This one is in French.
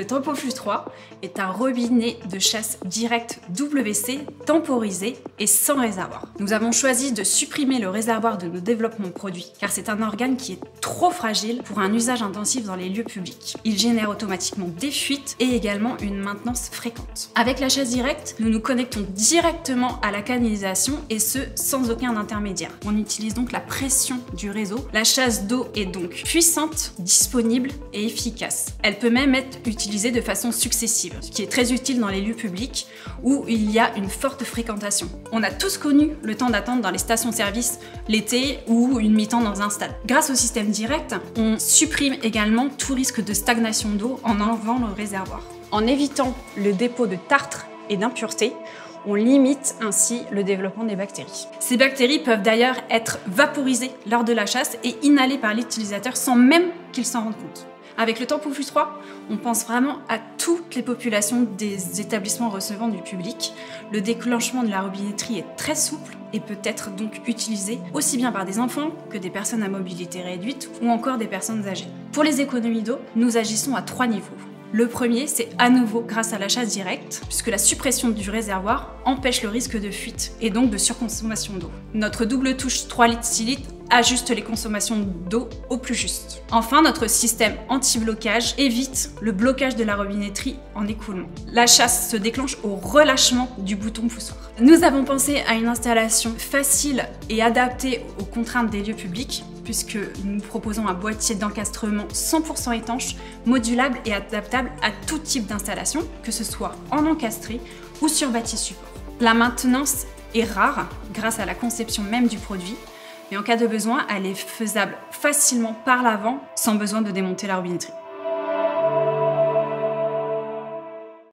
Le Tempoflux 3 est un robinet de chasse direct WC temporisé et sans réservoir. Nous avons choisi de supprimer le réservoir de nos développements produits car c'est un organe qui est trop fragile pour un usage intensif dans les lieux publics. Il génère automatiquement des fuites et également une maintenance fréquente. Avec la chasse directe, nous nous connectons directement à la canalisation et ce sans aucun intermédiaire. On utilise donc la pression du réseau. La chasse d'eau est donc puissante, disponible et efficace. Elle peut même être utilisée de façon successive, ce qui est très utile dans les lieux publics où il y a une forte fréquentation. On a tous connu le temps d'attente dans les stations-service l'été ou une mi-temps dans un stade. Grâce au système direct, on supprime également tout risque de stagnation d'eau en enlevant le réservoir. En évitant le dépôt de tartre et d'impuretés, on limite ainsi le développement des bactéries. Ces bactéries peuvent d'ailleurs être vaporisées lors de la chasse et inhalées par l'utilisateur sans même qu'il s'en rende compte. Avec le Tempoflux 3, on pense vraiment à toutes les populations des établissements recevant du public. Le déclenchement de la robinetterie est très souple et peut être donc utilisé aussi bien par des enfants que des personnes à mobilité réduite ou encore des personnes âgées. Pour les économies d'eau, nous agissons à 3 niveaux. Le premier, c'est à nouveau grâce à la chasse directe, puisque la suppression du réservoir empêche le risque de fuite et donc de surconsommation d'eau. Notre double touche 3 litres 6 litres ajuste les consommations d'eau au plus juste. Enfin, notre système anti-blocage évite le blocage de la robinetterie en écoulement. La chasse se déclenche au relâchement du bouton poussoir. Nous avons pensé à une installation facile et adaptée aux contraintes des lieux publics, puisque nous proposons un boîtier d'encastrement 100% étanche, modulable et adaptable à tout type d'installation, que ce soit en encastré ou sur bâti support. La maintenance est rare grâce à la conception même du produit, mais en cas de besoin, elle est faisable facilement par l'avant sans besoin de démonter la robinetterie.